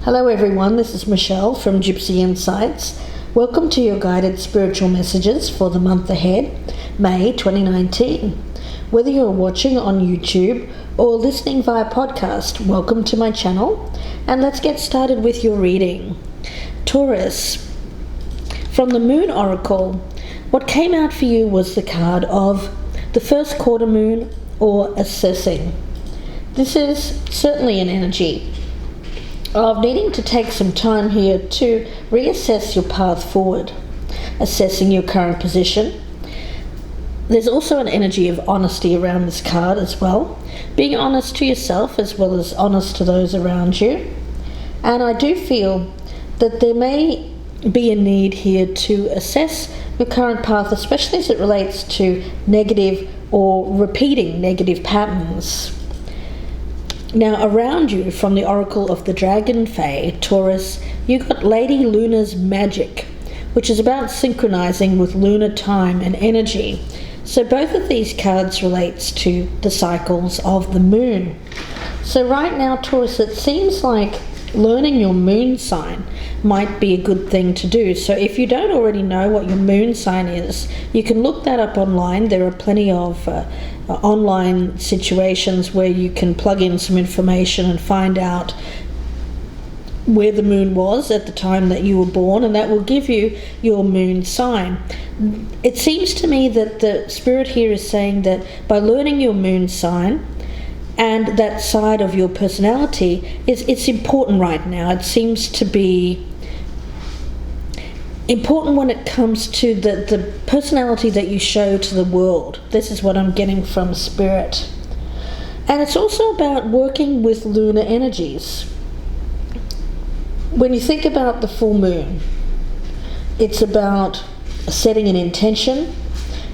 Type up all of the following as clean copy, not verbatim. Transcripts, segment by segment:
Hello everyone, this is Michelle from Gypsy Insights. Welcome to your guided spiritual messages for the month ahead, May 2019. Whether you're watching on YouTube or listening via podcast, welcome to my channel, and let's get started with your reading. Taurus, from the Moon Oracle, what came out for you was the card of the first quarter moon or assessing. This is certainly an energy of needing to take some time here to reassess your path forward, assessing your current position. There's also an energy of honesty around this card as well, being honest to yourself as well as honest to those around you. And I do feel that there may be a need here to assess your current path, especially as it relates to negative or repeating negative patterns. Now, around you, from the Oracle of the Dragonfae, Taurus, you got Lady Luna's magic, which is about synchronizing with lunar time and energy. So both of these cards relates to the cycles of the moon. So right now, Taurus, it seems like learning your moon sign might be a good thing to do. So if you don't already know what your moon sign is, you can look that up online. There are plenty of online situations where you can plug in some information and find out where the moon was at the time that you were born, and that will give you your moon sign. It seems to me that the spirit here is saying that by learning your moon sign and that side of your personality, it's important right now. It seems to be important when it comes to the personality that you show to the world. This is what I'm getting from Spirit. And it's also about working with lunar energies. When you think about the full moon, it's about setting an intention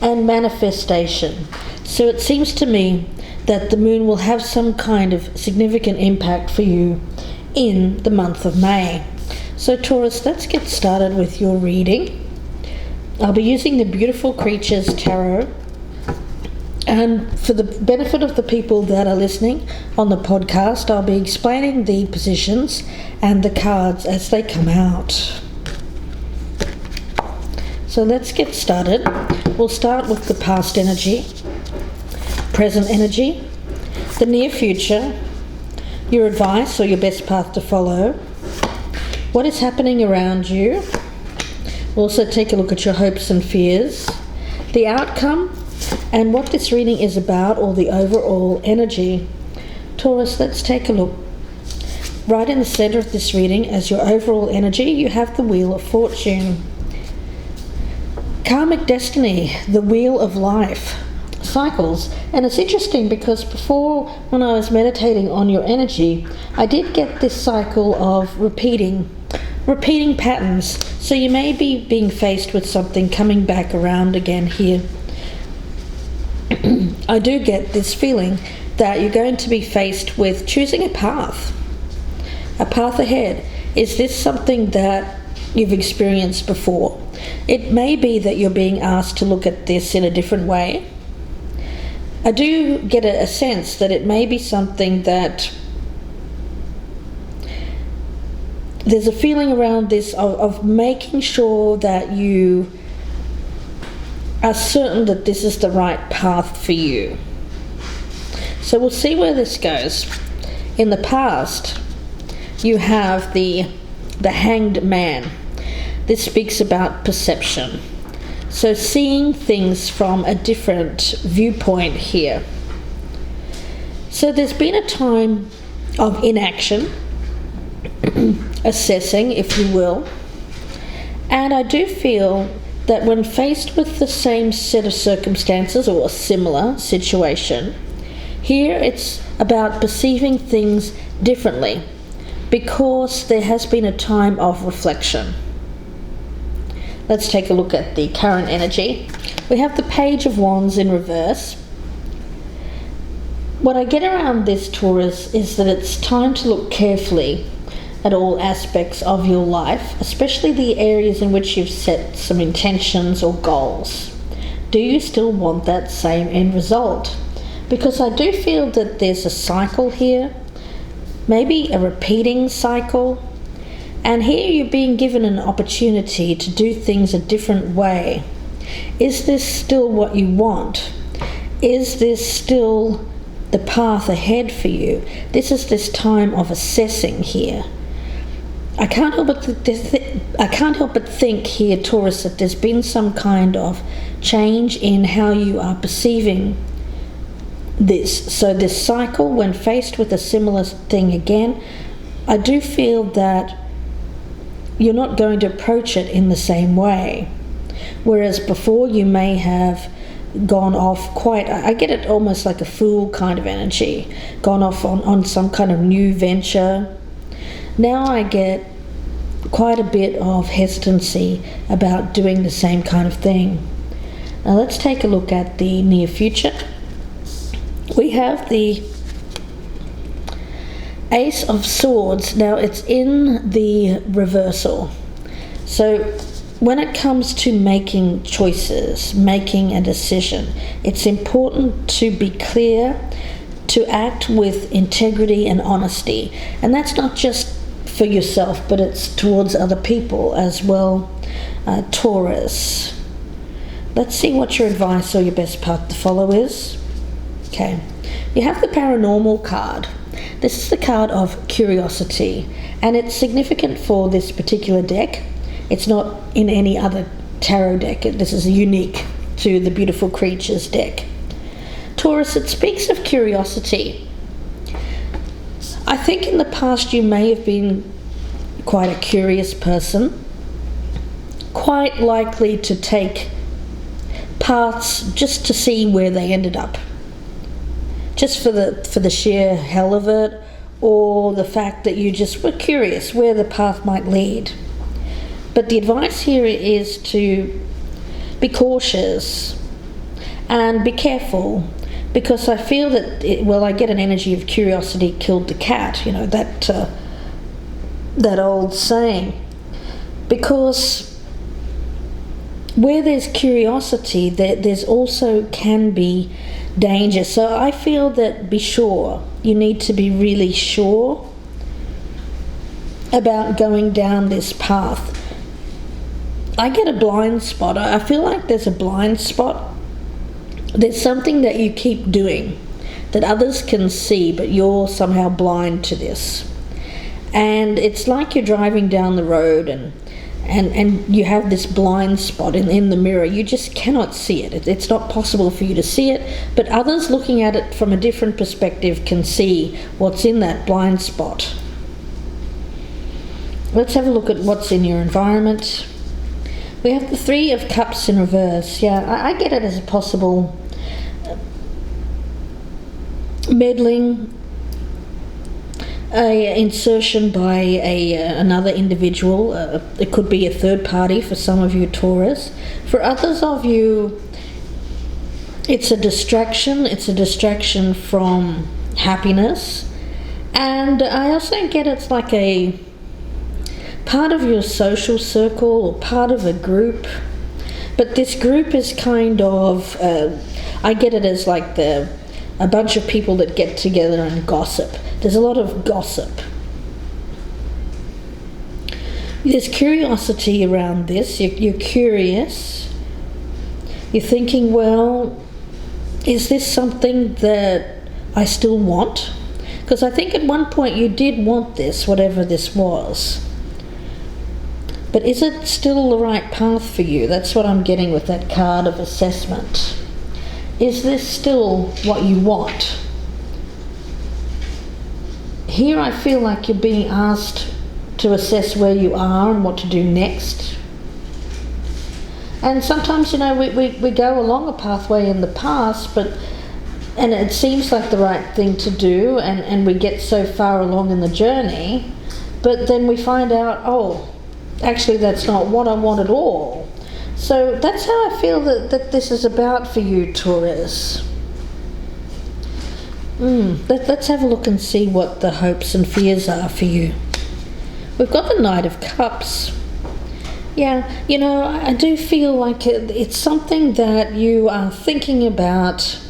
and manifestation. So it seems to me that the moon will have some kind of significant impact for you in the month of May. So Taurus, let's get started with your reading. I'll be using the Beautiful Creatures Tarot, and for the benefit of the people that are listening on the podcast, I'll be explaining the positions and the cards as they come out. So let's get started. We'll start with the past energy, present energy, the near future, your advice or your best path to follow, what is happening around you. We'll also take a look at your hopes and fears, the outcome, and what this reading is about, or the overall energy. Taurus, let's take a look. Right in the center of this reading, as your overall energy, you have the Wheel of Fortune. Karmic destiny, the wheel of life, cycles. And it's interesting because before, when I was meditating on your energy, I did get this cycle of repeating patterns. So you may be being faced with something coming back around again here. I do get this feeling that you're going to be faced with choosing a path ahead. Is this something that you've experienced before? It may be that you're being asked to look at this in a different way. I do get a sense that it may be something that there's a feeling around this of making sure that you are certain that this is the right path for you. So we'll see where this goes. In the past, you have the Hanged Man. This speaks about perception. So seeing things from a different viewpoint here. So there's been a time of inaction, assessing, if you will. And I do feel that when faced with the same set of circumstances or a similar situation, here it's about perceiving things differently because there has been a time of reflection. Let's take a look at the current energy. We have the Page of Wands in reverse. What I get around this, Taurus, is that it's time to look carefully at all aspects of your life, especially the areas in which you've set some intentions or goals. Do you still want that same end result? Because I do feel that there's a cycle here, maybe a repeating cycle, And here you're being given an opportunity to do things a different way. Is this still what you want? Is this still the path ahead for you? This is this time of assessing here. I can't help but think here, Taurus, that there's been some kind of change in how you are perceiving this. So this cycle, when faced with a similar thing again, I do feel that you're not going to approach it in the same way. Whereas before you may have gone off quite, I get it almost like a fool kind of energy, gone off on some kind of new venture. Now I get quite a bit of hesitancy about doing the same kind of thing. Now let's take a look at the near future. We have the Ace of Swords. Now it's in the reversal. So when it comes to making choices, making a decision, it's important to be clear, to act with integrity and honesty. And that's not just for yourself, but it's towards other people as well, Taurus. Let's see what your advice or your best path to follow is. Okay, you have the Paranormal card. This is the card of curiosity, and it's significant for this particular deck. It's not in any other tarot deck. This is unique to the Beautiful Creatures deck. Taurus, it speaks of curiosity. I think in the past you may have been quite a curious person, quite likely to take paths just to see where they ended up, just for the sheer hell of it, or the fact that you just were curious where the path might lead. But the advice here is to be cautious and be careful, because I feel that, I get an energy of curiosity killed the cat, you know, that old saying. Because where there's curiosity, there's also can be danger. So I feel that be sure. You need to be really sure about going down this path. I get a blind spot. I feel like there's a blind spot. There's something that you keep doing that others can see, but you're somehow blind to this. And it's like you're driving down the road and you have this blind spot in the mirror. You just cannot see it. It's not possible for you to see it, but others looking at it from a different perspective can see what's in that blind spot. Let's have a look at what's in your environment. We have the Three of Cups in reverse. Yeah, I get it as a possible meddling, a insertion by another individual. It could be a third party for some of you, Taurus. For others of you, it's a distraction. It's a distraction from happiness. And I also get it's like a part of your social circle or part of a group. But this group is kind of, I get it as like a bunch of people that get together and gossip. There's a lot of gossip. There's curiosity around this. You're curious. You're thinking, well, is this something that I still want? Because I think at one point you did want this, whatever this was. But is it still the right path for you? That's what I'm getting with that card of assessment. Is this still what you want? Here I feel like you're being asked to assess where you are and what to do next. And sometimes, you know, we go along a pathway in the past, and it seems like the right thing to do, and we get so far along in the journey, but then we find out, oh, actually that's not what I want at all. So that's how I feel that this is about for you, Taurus. Let's have a look and see what the hopes and fears are for you. We've got the Knight of Cups. Yeah, you know, I do feel like it's something that you are thinking about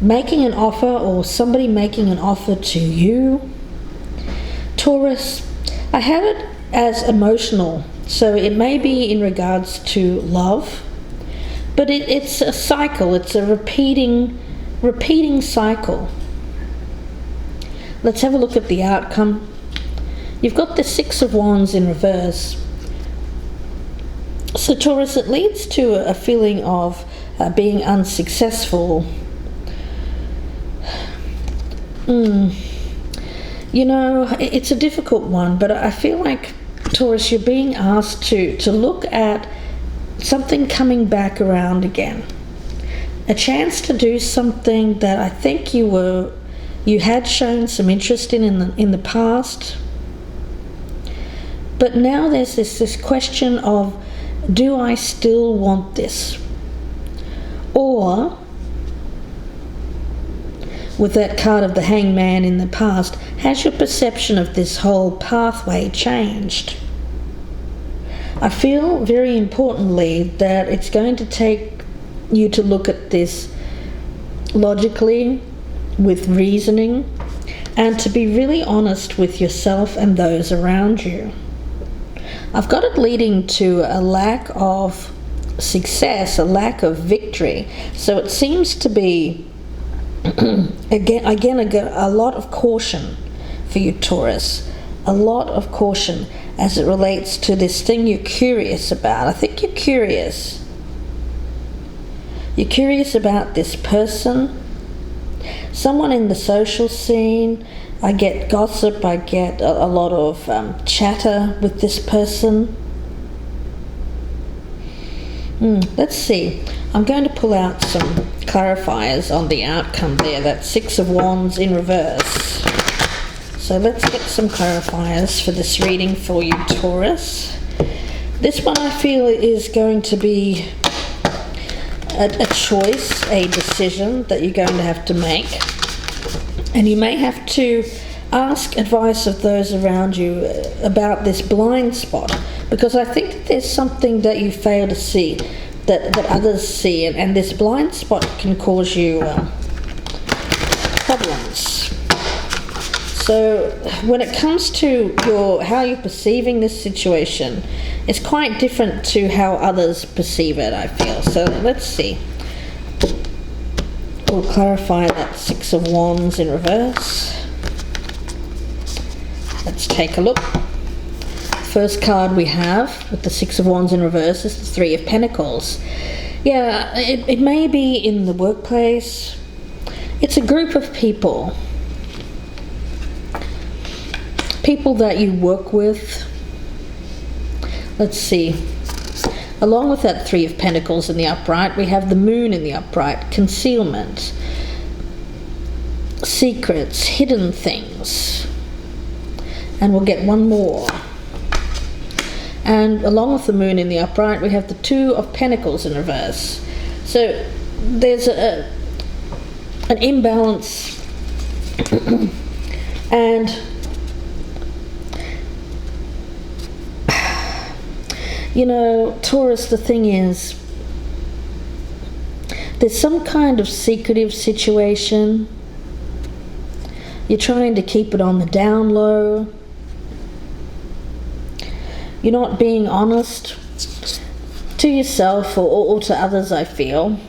making an offer, or somebody making an offer to you. Taurus, I have it as emotional. So it may be in regards to love, but it's a cycle. It's a repeating cycle. Let's have a look at the outcome. You've got the Six of Wands in reverse. So Taurus, it leads to a feeling of being unsuccessful. You know, it's a difficult one, but I feel like, Taurus, you're being asked to look at something coming back around again. A chance to do something that I think you had shown some interest in the past. But now there's this question of, do I still want this? Or, with that card of the Hangman in the past, has your perception of this whole pathway changed? I feel very importantly that it's going to take you to look at this logically, with reasoning, and to be really honest with yourself and those around you. I've got it leading to a lack of success, a lack of victory. So it seems to be, again, a lot of caution for you, Taurus. A lot of caution as it relates to this thing you're curious about. I think you're curious. You're curious about this person, someone in the social scene. I get gossip, I get a lot of chatter with this person. Let's see. I'm going to pull out some clarifiers on the outcome there. That Six of Wands in reverse. So let's get some clarifiers for this reading for you, Taurus. This one I feel is going to be a choice, a decision that you're going to have to make. And you may have to ask advice of those around you about this blind spot, because I think that there's something that you fail to see that others see, and this blind spot can cause you problems. So when it comes to how you're perceiving this situation, it's quite different to how others perceive it, I feel. So let's see. We'll clarify that Six of Wands in reverse. Let's take a look. First card we have with the Six of Wands in reverse is the Three of Pentacles. Yeah, it may be in the workplace. It's a group of people. People that you work with. Let's see. Along with that Three of Pentacles in the upright, we have the Moon in the upright. Concealment. Secrets. Hidden things. And we'll get one more. And along with the Moon in the upright, we have the Two of Pentacles in reverse. So there's an imbalance. And you know, Taurus, the thing is, there's some kind of secretive situation. You're trying to keep it on the down low. You're not being honest to yourself or to others, I feel,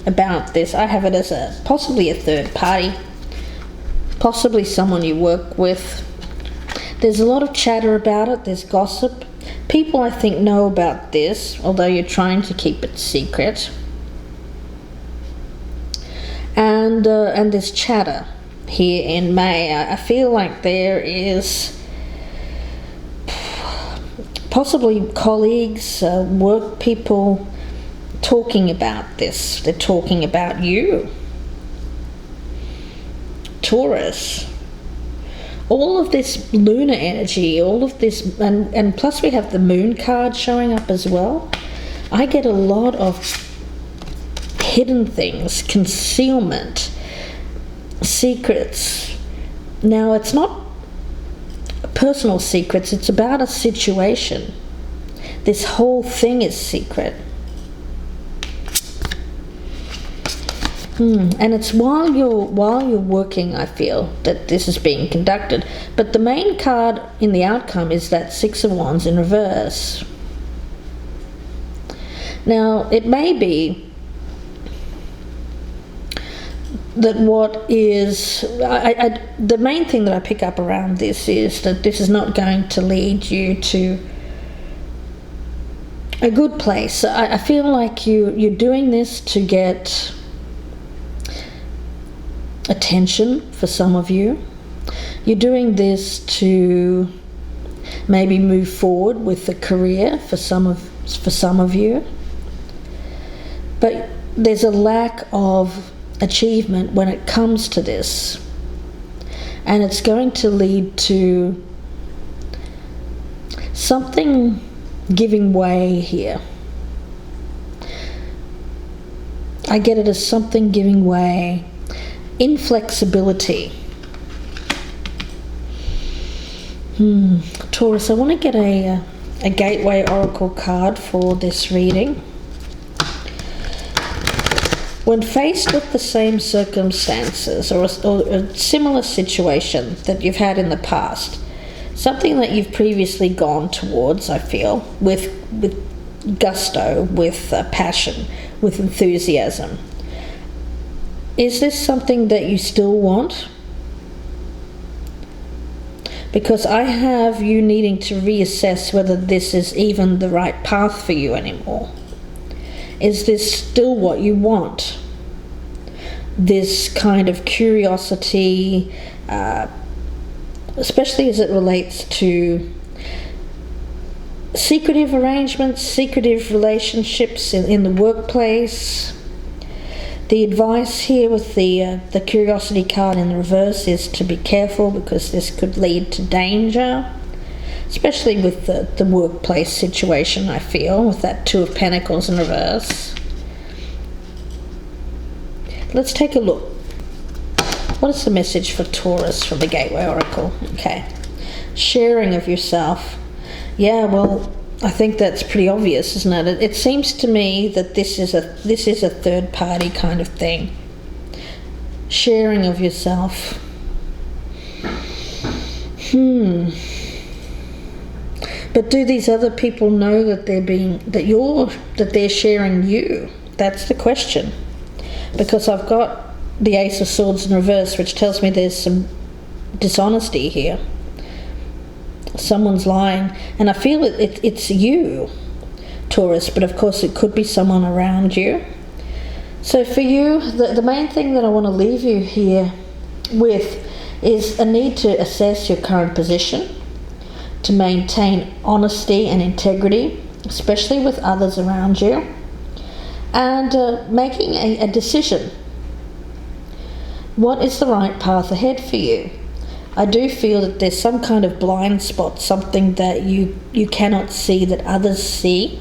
about this. I have it as possibly a third party, possibly someone you work with. There's a lot of chatter about it. There's gossip. People, I think, know about this, although you're trying to keep it secret. And there's chatter here in May. I feel like there is possibly colleagues, work people talking about this. They're talking about you, Taurus. All of this lunar energy, all of this, and plus we have the Moon card showing up as well. I get a lot of hidden things, concealment, secrets. Now, it's not personal secrets, it's about a situation. This whole thing is secret. And it's while you're working, I feel, that this is being conducted. But the main card in the outcome is that Six of Wands in reverse. Now, it may be that the main thing that I pick up around this is that this is not going to lead you to a good place. I feel like you're doing this to get attention for some of you. You're doing this to maybe move forward with the career for some of you. But there's a lack of achievement when it comes to this. And it's going to lead to something giving way here. I get it as something giving way. Inflexibility. Taurus, I want to get a Gateway Oracle card for this reading. When faced with the same circumstances or a similar situation that you've had in the past, something that you've previously gone towards, I feel, with gusto, with passion, with enthusiasm, is this something that you still want? Because I have you needing to reassess whether this is even the right path for you anymore. Is this still what you want? This kind of curiosity, especially as it relates to secretive arrangements, secretive relationships in the workplace. The advice here with the curiosity card in the reverse is to be careful, because this could lead to danger, especially with the workplace situation, I feel, with that Two of Pentacles in reverse. Let's take a look. What is the message for Taurus from the Gateway Oracle? Okay. Sharing of yourself. Yeah, well, I think that's pretty obvious, isn't it? It seems to me that this is a third party kind of thing. Sharing of yourself. But do these other people know that they're sharing you? That's the question. Because I've got the Ace of Swords in reverse, which tells me there's some dishonesty here. Someone's lying, and I feel it's you, Taurus, but of course it could be someone around you. So for you, the main thing that I want to leave you here with is a need to assess your current position, to maintain honesty and integrity, especially with others around you, and making a decision. What is the right path ahead for you? I do feel that there's some kind of blind spot, something that you cannot see that others see,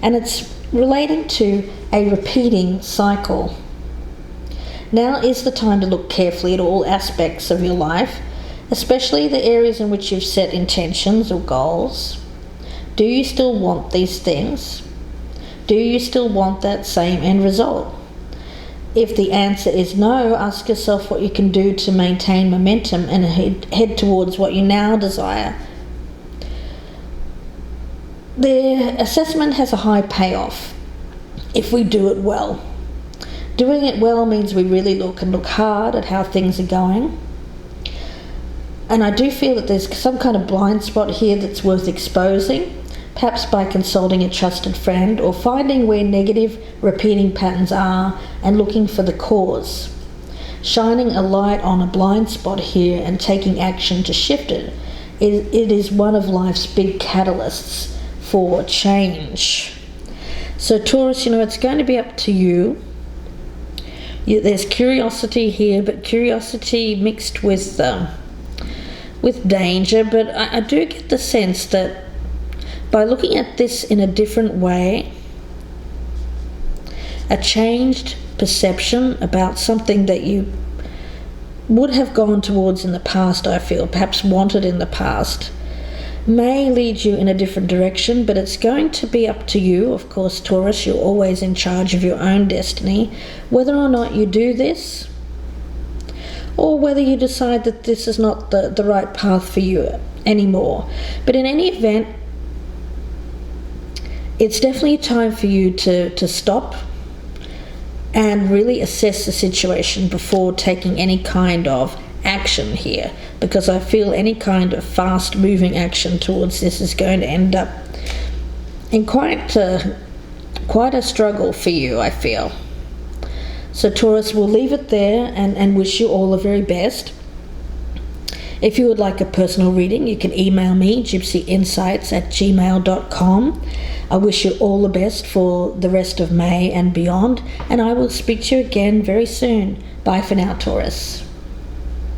and it's relating to a repeating cycle. Now is the time to look carefully at all aspects of your life, especially the areas in which you've set intentions or goals. Do you still want these things? Do you still want that same end result? If the answer is no, ask yourself what you can do to maintain momentum and head towards what you now desire. The assessment has a high payoff if we do it well. Doing it well means we really look hard at how things are going. And I do feel that there's some kind of blind spot here that's worth exposing, perhaps by consulting a trusted friend or finding where negative repeating patterns are and looking for the cause. Shining a light on a blind spot here and taking action to shift it is one of life's big catalysts for change. So Taurus, it's going to be up to you. There's curiosity here, but curiosity mixed with danger. But I do get the sense that by looking at this in a different way, a changed perception about something that you would have gone towards in the past, I feel, perhaps wanted in the past, may lead you in a different direction, but it's going to be up to you. Of course, Taurus, you're always in charge of your own destiny, whether or not you do this, or whether you decide that this is not the right path for you anymore. But in any event, it's definitely time for you to stop and really assess the situation before taking any kind of action here, because I feel any kind of fast moving action towards this is going to end up in quite a struggle for you, I feel. So Taurus, we'll leave it there and wish you all the very best. If you would like a personal reading, you can email me, gypsyinsights@gmail.com. I wish you all the best for the rest of May and beyond, and I will speak to you again very soon. Bye for now, Taurus.